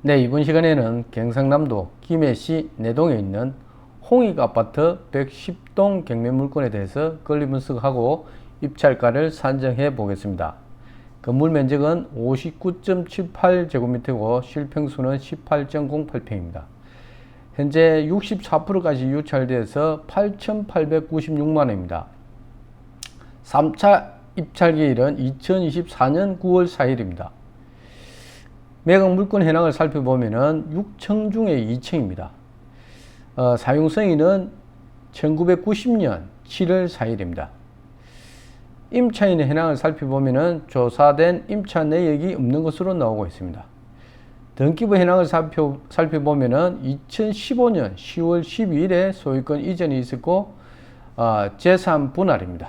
네, 이번 시간에는 경상남도 김해시 내동에 있는 홍익아파트 110동 경매물건에 대해서 권리분석하고 입찰가를 산정해 보겠습니다. 건물 면적은 59.78제곱미터고 실평수는 18.08평입니다. 현재 64%까지 유찰돼서 8,896만원입니다. 3차 입찰기일은 2024년 9월 4일입니다. 매각 물건 현황을 살펴보면은 6층 중에 2층입니다. 사용승인은 1990년 7월 4일입니다. 임차인의 현황을 살펴보면은 조사된 임차 내역이 없는 것으로 나오고 있습니다. 등기부 현황을 살펴보면은 2015년 10월 12일에 소유권 이전이 있었고 재산 분할입니다.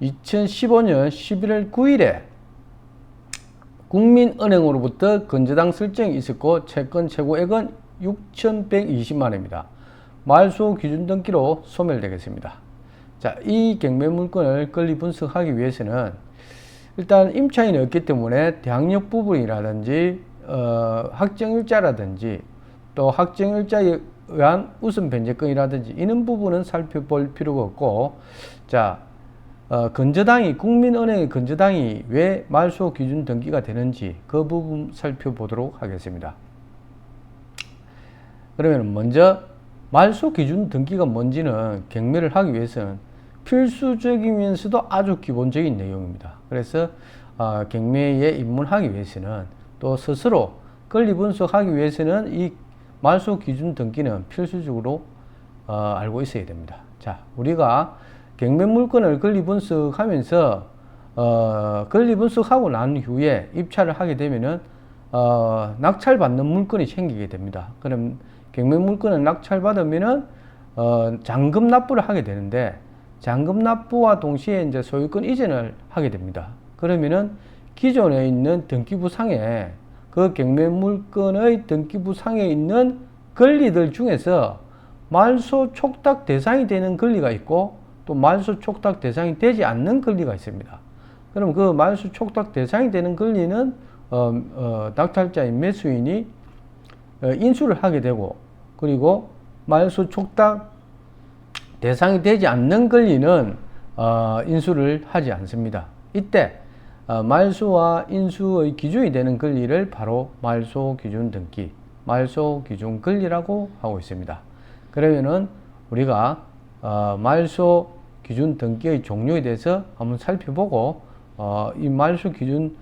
2015년 11월 9일에 국민은행으로부터 건저당 설정이 있었고 채권 최고액은 6,120만원입니다. 말소 기준 등기로 소멸되겠습니다. 자, 이 경매 물건을 권리 분석하기 위해서는 일단 임차인이 없기 때문에 대항력 부분이라든지 확정일자라든지 또 확정일자에 의한 우선 변제권이라든지 이런 부분은 살펴볼 필요가 없고, 자, 건저당이 국민은행의 건저당이 왜 말소 기준 등기가 되는지 그 부분 살펴보도록 하겠습니다. 그러면 먼저 말소 기준 등기가 뭔지는 경매를 하기 위해서는 필수적이면서도 아주 기본적인 내용입니다. 그래서 경매에 입문하기 위해서는 또 스스로 권리 분석하기 위해서는 이 말소 기준 등기는 필수적으로 알고 있어야 됩니다. 자, 우리가 경매 물건을 권리 분석하면서 권리 분석하고 난 후에 입찰을 하게 되면은 낙찰받는 물건이 생기게 됩니다. 그럼 경매 물건을 낙찰받으면은 잔금 납부를 하게 되는데, 잔금 납부와 동시에 이제 소유권 이전을 하게 됩니다. 그러면은 기존에 있는 등기부상에 그 경매 물건의 등기부상에 있는 권리들 중에서 말소 촉탁 대상이 되는 권리가 있고 또 말소 촉탁 대상이 되지 않는 권리가 있습니다. 그럼 그 말소 촉탁 대상이 되는 권리는 낙찰자인 매수인이 인수를 하게 되고, 그리고 말소 촉탁 대상이 되지 않는 권리는 인수를 하지 않습니다. 이때 말소와 인수의 기준이 되는 권리를 바로 말소 기준 등기, 말소 기준 권리라고 하고 있습니다. 그러면은 우리가 말소 기준 등기의 종류에 대해서 한번 살펴보고 이 말소 기준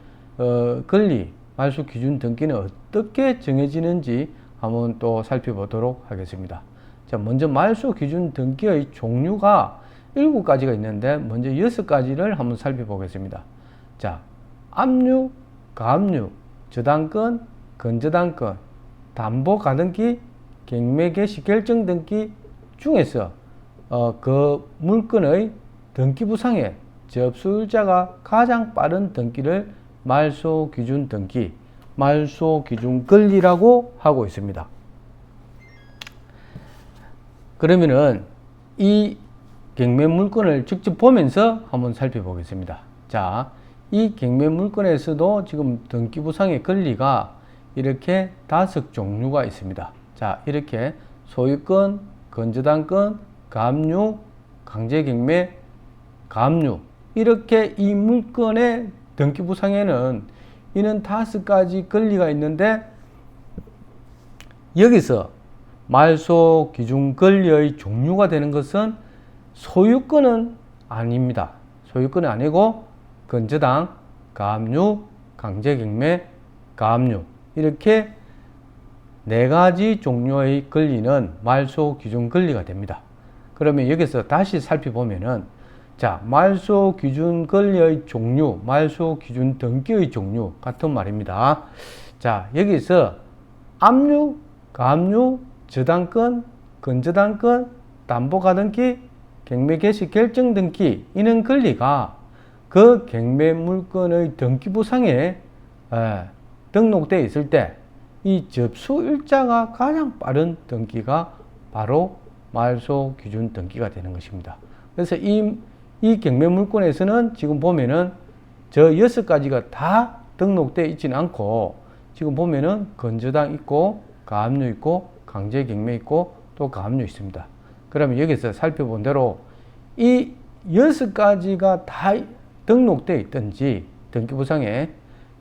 권리, 말소 기준 등기는 어떻게 정해지는지 한번 또 살펴보도록 하겠습니다. 자, 먼저 말소 기준 등기의 종류가 7가지가 있는데 먼저 6가지를 한번 살펴보겠습니다. 자, 압류, 가압류, 저당권, 건저당권, 담보 가등기, 경매 개시 결정 등기 중에서 그 물건의 등기부상에 접수일자가 가장 빠른 등기를 말소 기준 등기, 말소 기준 권리라고 하고 있습니다. 그러면은 이 경매 물건을 직접 보면서 한번 살펴보겠습니다. 자, 이 경매 물건에서도 지금 등기부상의 권리가 이렇게 5종류가 있습니다. 자, 이렇게 소유권, 건저당권, 가압류, 강제경매, 가압류, 이렇게 이 물건의 등기부상에는 이는 5가지 권리가 있는데, 여기서 말소 기준 권리의 종류가 되는 것은 소유권은 아닙니다. 소유권은 아니고 건저당, 가압류, 강제경매, 가압류, 이렇게 4가지 종류의 권리는 말소 기준 권리가 됩니다. 그러면 여기서 다시 살펴보면은, 자, 말소 기준 권리의 종류, 말소 기준 등기의 종류 같은 말입니다. 자, 여기서 압류, 가압류, 저당권, 건저당권, 담보가등기, 경매 개시 결정 등기, 이는 권리가 그 경매 물건의 등기부상에 등록되어 있을 때 이 접수일자가 가장 빠른 등기가 바로 말소 기준 등기가 되는 것입니다. 그래서 이 경매 물건에서는 지금 보면은 저 6가지가 다 등록되어 있지는 않고 지금 보면은 건저당 있고 가압류 있고 강제경매 있고 또 가압류 있습니다. 그러면 여기서 살펴본 대로 이 6가지가 다 등록되어 있든지 등기부상에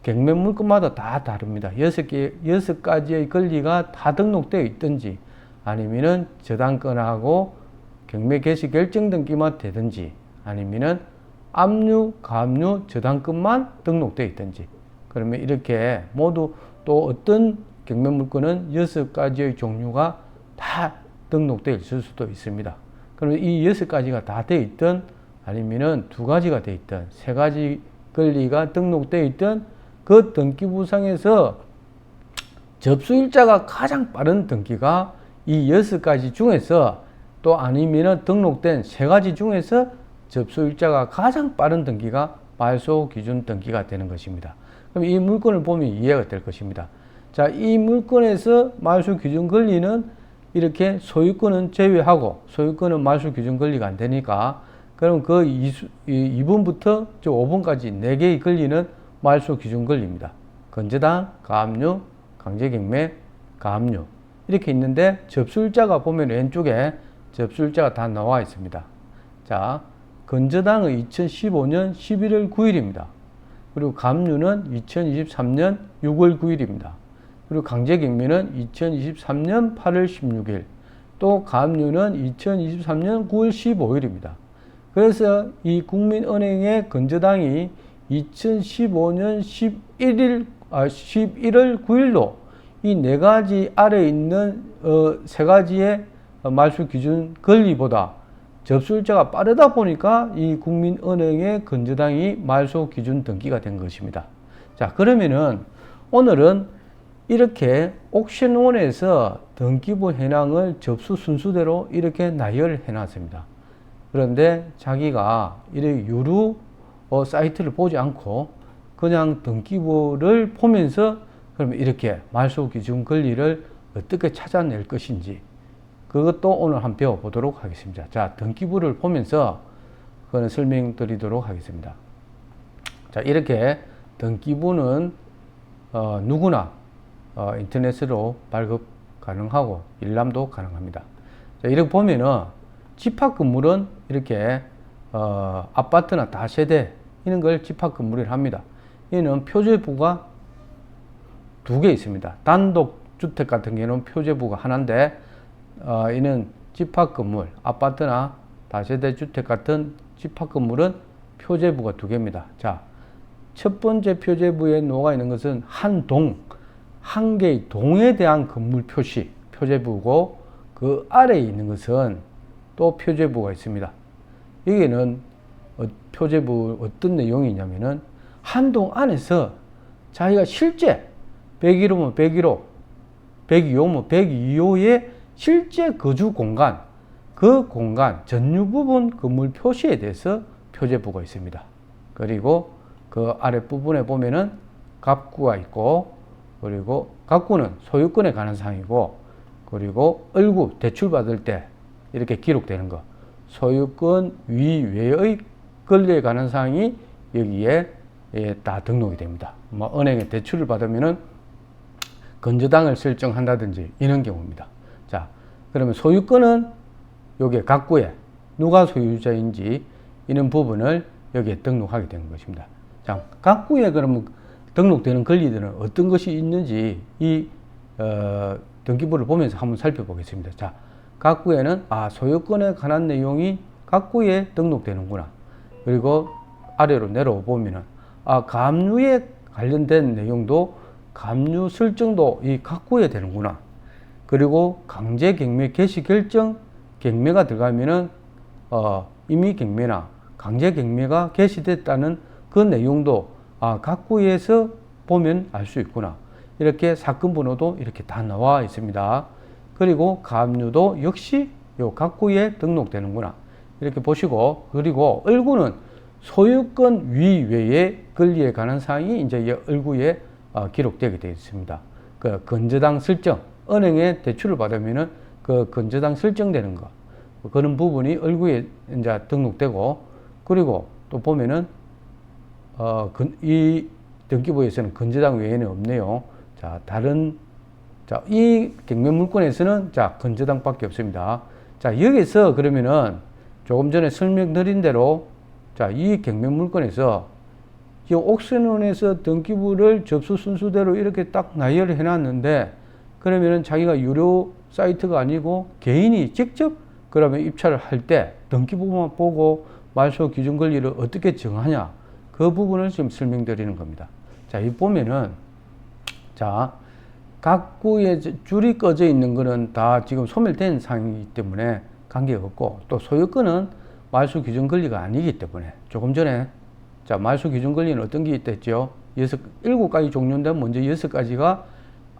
경매 물건마다 다 다릅니다. 6가지의 권리가 다 등록되어 있든지 아니면은 저당권하고 경매 개시 결정 등기만 되든지 아니면은 압류, 가압류, 저당권만 등록되어 있든지 그러면 이렇게 모두 또 어떤 경매 물건은 6가지의 종류가 다 등록되어 있을 수도 있습니다. 그러면 이 6가지가 다 되어 있든 아니면은 2가지가 되어 있든 3가지 권리가 등록되어 있든 그 등기부상에서 접수일자가 가장 빠른 등기가 이 6가지 중에서 또 아니면은 등록된 3가지 중에서 접수일자가 가장 빠른 등기가 말소기준 등기가 되는 것입니다. 그럼 이 물건을 보면 이해가 될 것입니다. 자, 이 물건에서 말소기준 권리는 이렇게 소유권은 제외하고 소유권은 말소기준 권리가 안 되니까 그럼 그 2번부터 5번까지 4개의 권리는 말소기준 권리입니다. 건저당, 가압류, 강제경매, 가압류 이렇게 있는데 접수일자가 보면 왼쪽에 접수일자가 다 나와 있습니다. 자, 건저당은 2015년 11월 9일입니다. 그리고 가압류는 2023년 6월 9일입니다. 그리고 강제경매는 2023년 8월 16일, 또 가압류는 2023년 9월 15일입니다. 그래서 이 국민은행의 건저당이 2015년 11월 9일로 이 4가지 아래에 있는 3가지의 말소기준 권리보다 접수일자가 빠르다 보니까 이 국민은행의 건저당이 말소기준 등기가 된 것입니다. 자, 그러면은 오늘은 이렇게 옥션원에서 등기부 현황을 접수 순수대로 이렇게 나열해 놨습니다. 그런데 자기가 이렇게 유료 사이트를 보지 않고 그냥 등기부를 보면서 그러면 이렇게 말소기준 권리를 어떻게 찾아낼 것인지 그것도 오늘 한번 배워보도록 하겠습니다. 자, 등기부를 보면서 그거는 설명드리도록 하겠습니다. 자, 이렇게 등기부는 누구나 인터넷으로 발급 가능하고 일람도 가능합니다. 자, 이렇게 보면은 집합건물은 이렇게 아파트나 다세대 이런 걸 집합건물이라 합니다. 이는 표제부가 2개 있습니다. 단독주택 같은 경우는 표제부가 하나인데 이는 집합건물, 아파트나 다세대 주택 같은 집합건물은 표제부가 2개입니다. 자, 첫 번째 표제부에 녹아 있는 것은 한 동, 한 개의 동에 대한 건물 표시, 표제부고 그 아래에 있는 것은 또 표제부가 있습니다. 여기는 표제부 어떤 내용이냐면은 한 동 안에서 자기가 실제 101호면 101호, 102호면 102호의 실제 거주 공간, 그 공간 전유 부분 건물 표시에 대해서 표제부가 있습니다. 그리고 그 아랫부분에 보면은 갑구가 있고 그리고 갑구는 소유권에 관한 사항이고 그리고 을구 대출 받을 때 이렇게 기록되는 거 소유권 위외의 권리에 관한 사항이 여기에 다 등록이 됩니다. 뭐 은행에 대출을 받으면은 건저당을 설정한다든지 이런 경우입니다. 자, 그러면 소유권은 여기에 갑구에 누가 소유자인지 이런 부분을 여기에 등록하게 되는 것입니다. 자, 갑구에 그러면 등록되는 권리들은 어떤 것이 있는지 이 등기부를 보면서 한번 살펴보겠습니다. 자, 갑구에는 소유권에 관한 내용이 갑구에 등록되는구나. 그리고 아래로 내려오 보면은 가압류에 관련된 내용도 가압류 설정도 이 갑구에 되는구나. 그리고 강제경매 개시 결정 경매가 들어가면은 임의 경매나 강제경매가 개시됐다는 그 내용도 갑구에서 보면 알 수 있구나. 이렇게 사건 번호도 이렇게 다 나와 있습니다. 그리고 가압류도 역시 요 갑구에 등록되는구나. 이렇게 보시고 그리고 을구는 소유권 위외의 권리에 관한 사항이 이제 이 을구에 기록되게 되어 있습니다. 그 건저당 설정, 은행에 대출을 받으면은 그 건저당 설정되는 거 그런 부분이 을구에 이제 등록되고 그리고 또 보면은 이 등기부에서는 건저당 외에는 없네요. 자, 자, 이 경매 물건에서는 자, 건저당밖에 없습니다. 자, 여기서 그러면은 조금 전에 설명드린 대로 자, 이 경매 물건에서 이 옥션원에서 등기부를 접수 순서대로 이렇게 딱 나열을 해놨는데 그러면은 자기가 유료 사이트가 아니고 개인이 직접 그러면 입찰을 할 때 등기부만 보고 말소 기준 권리를 어떻게 정하냐 그 부분을 지금 설명드리는 겁니다. 자, 이 보면은 자, 각구에 줄이 꺼져 있는 거는 다 지금 소멸된 상황이기 때문에 관계가 없고 또 소유권은 말소 기준 권리가 아니기 때문에 조금 전에 자, 말소 기준 권리는 어떤 게 있댔죠? 7가지 종류인데 먼저 6가지가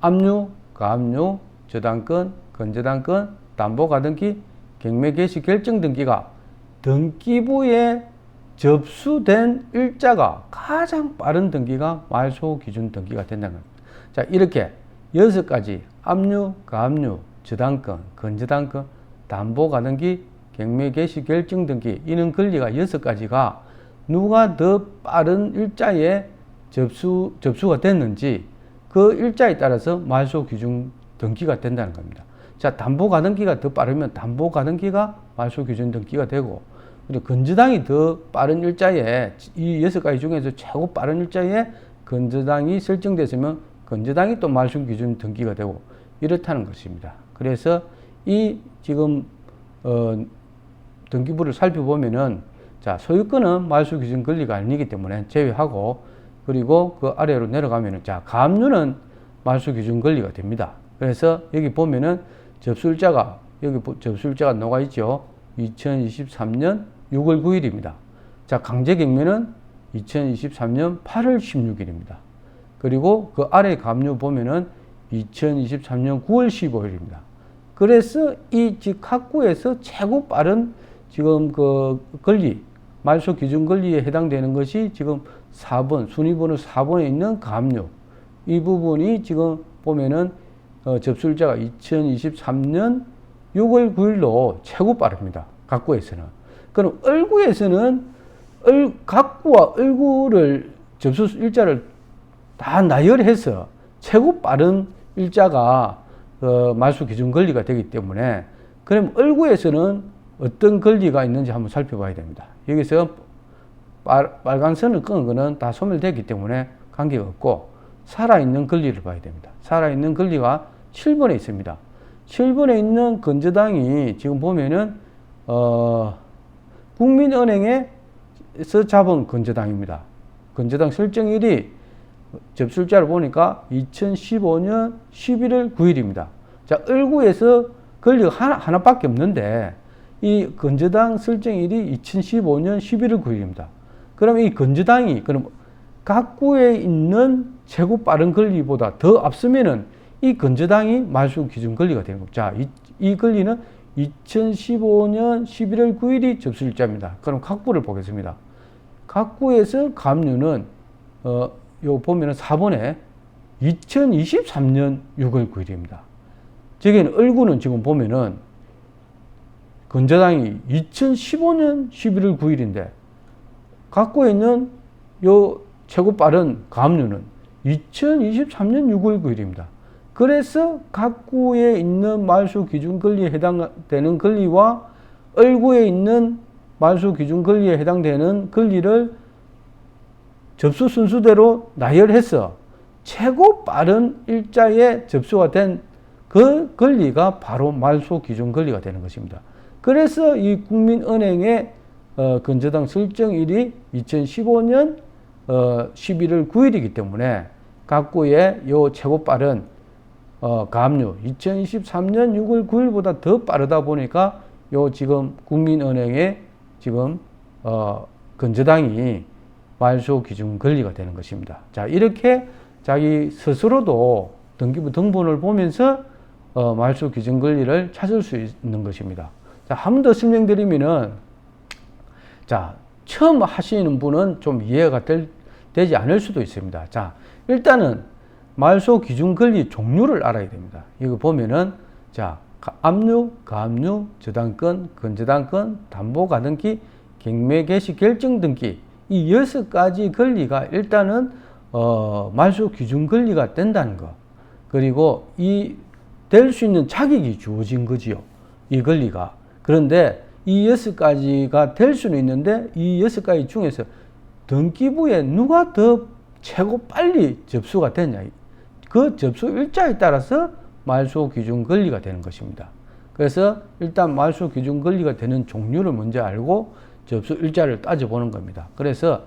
압류, 가압류, 저당권, 건저당권, 담보가등기, 경매 개시 결정 등기가 등기부에 접수된 일자가 가장 빠른 등기가 말소 기준 등기가 된다는 겁니다. 자, 이렇게 6가지 압류, 가압류, 저당권, 건저당권, 담보가등기, 경매 개시 결정 등기 이런 권리가 6가지가 누가 더 빠른 일자에 접수가 됐는지 그 일자에 따라서 말소 기준 등기가 된다는 겁니다. 자, 담보가등기가 더 빠르면 담보가등기가 말소 기준 등기가 되고 그리고 건저당이 더 빠른 일자에 이 6가지 중에서 최고 빠른 일자에 건저당이 설정됐으면 건저당이 또 말소 기준 등기가 되고 이렇다는 것입니다. 그래서 이 지금 등기부를 살펴보면은 자, 소유권은 말소 기준 권리가 아니기 때문에 제외하고 그리고 그 아래로 내려가면은 자, 가압류는 말소 기준 권리가 됩니다. 그래서 여기 보면은 접수일자가 여기 접수일자가 나와 있죠. 2023년 6월 9일입니다. 자, 강제경매는 2023년 8월 16일입니다. 그리고 그 아래 가압류 보면은 2023년 9월 15일입니다. 그래서 이 즉 각구에서 최고 빠른 지금 그 권리 말소 기준 권리에 해당되는 것이 지금 4번 순위번호 4번에 있는 가압류 이 부분이 지금 보면은 접수일자가 2023년 6월 9일로 최고 빠릅니다. 각구에서는. 그럼 을구에서는 각구와 을구를 접수 일자를 다 나열해서 최고 빠른 일자가 말소 기준 권리가 되기 때문에 그럼 을구에서는 어떤 권리가 있는지 한번 살펴봐야 됩니다. 여기서 빨간 선을 끄는 거는 다 소멸됐기 때문에 관계가 없고 살아있는 권리를 봐야 됩니다. 살아있는 권리가 7번에 있습니다. 7번에 있는 건저당이 지금 보면은 국민은행에서 잡은 건저당입니다. 건저당 설정일이 접수일자를 보니까 2015년 11월 9일입니다. 자, 을구에서 권리가 하나밖에 없는데 이 건저당 설정일이 2015년 11월 9일입니다. 그럼 이 건저당이 그럼 각구에 있는 최고 빠른 권리보다 더 앞서면은 이 건저당이 말소 기준 권리가 되는 겁니다. 자, 이 권리는 2015년 11월 9일이 접수일자입니다. 그럼 각구를 보겠습니다. 각구에서 가압류는 요 보면은 4번에 2023년 6월 9일입니다. 저기는 을구는 지금 보면은 건저당이 2015년 11월 9일인데 각구에 있는 요 최고 빠른 가압류는 2023년 6월 9일입니다. 그래서 각구에 있는 말소 기준 권리에 해당되는 권리와 을구에 있는 말소 기준 권리에 해당되는 권리를 접수 순서대로 나열해서 최고 빠른 일자에 접수가 된 그 권리가 바로 말소 기준 권리가 되는 것입니다. 그래서 이 국민은행의 건저당 설정일이 2015년 11월 9일이기 때문에 각구의 요 최고 빠른 가압류 2023년 6월 9일보다 더 빠르다 보니까 요 지금 국민은행의 지금 건저당이 말소 기준 권리가 되는 것입니다. 자, 이렇게 자기 스스로도 등기부 등본을 보면서 말소 기준 권리를 찾을 수 있는 것입니다. 자, 한 번 더 설명드리면은 자, 처음 하시는 분은 좀 이해가 되지 않을 수도 있습니다. 자, 일단은 말소 기준 권리 종류를 알아야 됩니다. 이거 보면은 자, 압류, 가압류, 저당권, 건저당권, 담보가등기, 경매 개시 결정 등기 이 6가지 권리가 일단은 말소 기준 권리가 된다는 거. 그리고 이 될 수 있는 자격이 주어진 거지요. 이 권리가. 그런데 이 6가지가 될 수는 있는데 이 6가지 중에서 등기부에 누가 더 최고 빨리 접수가 됐냐. 그 접수 일자에 따라서 말소 기준 권리가 되는 것입니다. 그래서 일단 말소 기준 권리가 되는 종류를 먼저 알고 접수 일자를 따져보는 겁니다. 그래서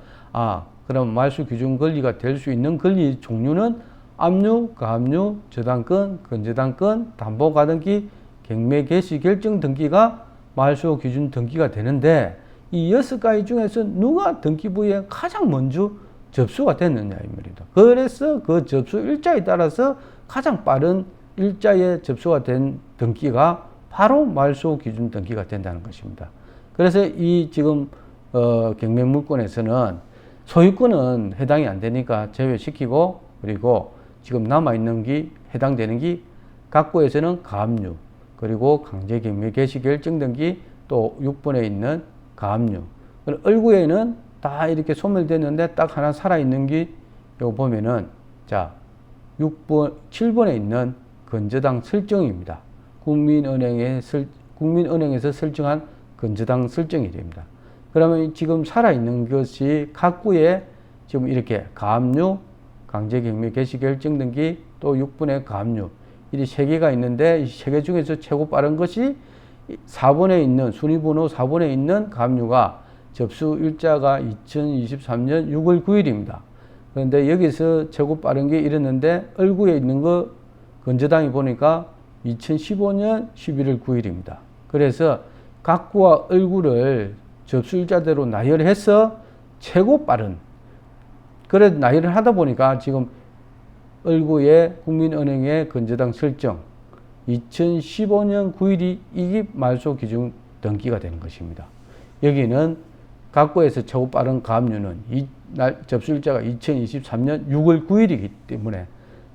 그럼 말소 기준 권리가 될 수 있는 권리 종류는 압류, 가압류, 저당권, 근저당권, 담보가등기, 경매 개시 결정 등기가 말소 기준 등기가 되는데 이 6가지 중에서 누가 등기부에 가장 먼저 접수가 됐느냐 이 말입니다. 그래서 그 접수 일자에 따라서 가장 빠른 일자에 접수가 된 등기가 바로 말소 기준 등기가 된다는 것입니다. 그래서 이 지금 경매 물건에서는 소유권은 해당이 안 되니까 제외시키고, 그리고 지금 남아있는 게 해당되는 게 각부에서는 가압류, 그리고 강제경매 개시 결정 등기, 또 6번에 있는 가압류, 을구에는 다 이렇게 소멸됐는데 딱 하나 살아있는 게 요거 보면은 자 7번에 있는 근저당 설정입니다. 국민은행에서 설정한 근저당 설정이 됩니다. 그러면 지금 살아있는 것이 각구에 지금 이렇게 가압류, 강제경매 개시 결정 등기, 또 6번의 가압류, 이 3개가 있는데 이 3개 중에서 최고 빠른 것이 4번에 있는 순위번호 4번에 있는 가압류가 접수 일자가 2023년 6월 9일입니다. 그런데 여기서 최고 빠른 게 이랬는데 을구에 있는 거 근저당이 보니까 2015년 11월 9일입니다. 그래서 각구와 을구를 접수 일자대로 나열해서 최고 빠른, 그래 나열을 하다 보니까 지금 을구의 국민은행의 근저당 설정 2015년 9일이 이게 말소 기준 등기가 되는 것입니다. 여기는 각구에서 최고 빠른 가압류는 접수 일자가 2023년 6월 9일이기 때문에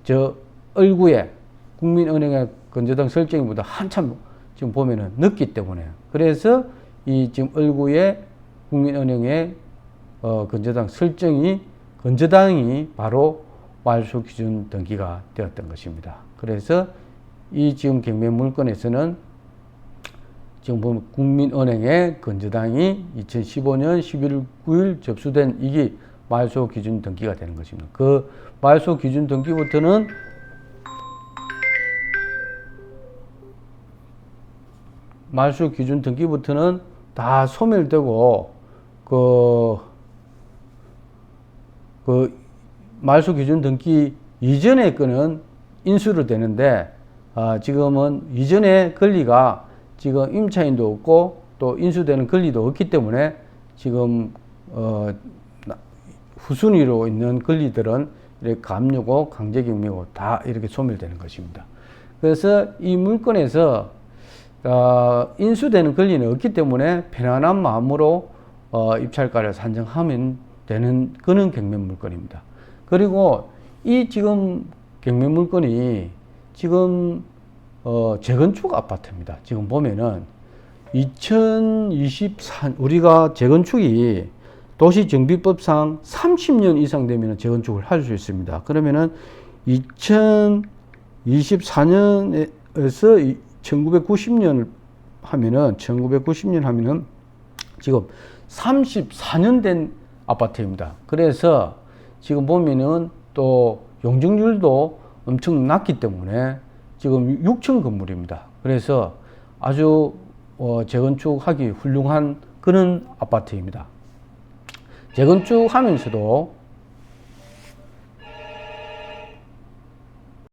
저 을구의 국민은행의 근저당 설정보다 한참 지금 보면은 늦기 때문에, 그래서 이 지금 을구의 국민은행의 근저당 설정이 근저당이 바로 말소 기준 등기가 되었던 것입니다. 그래서 이 지금 경매 물건에서는 지금 보면 국민은행의 근저당이 2015년 11월 9일 접수된 이게 말소 기준 등기가 되는 것입니다. 그 말소 기준 등기부터는 다 소멸되고 그 말소 기준 등기 이전의 거는 인수로 되는데 지금은 이전의 권리가 지금 임차인도 없고 또 인수되는 권리도 없기 때문에 지금 후순위로 있는 권리들은 이렇게 가압류고 강제경매고 다 이렇게 소멸되는 것입니다. 그래서 이 물건에서 인수되는 권리는 없기 때문에 편안한 마음으로 입찰가를 산정하면 되는 그런 경매 물건입니다. 그리고 이 지금 경매 물건이 지금 재건축 아파트입니다. 지금 보면은 2024 우리가 재건축이 도시정비법상 30년 이상 되면 재건축을 할 수 있습니다. 그러면은 2024년에서 1990년 하면은 지금 34년 된 아파트입니다. 그래서 지금 보면은 또 용적률도 엄청 낮기 때문에 지금 6층 건물입니다. 그래서 아주 재건축하기 훌륭한 그런 아파트입니다. 재건축하면서도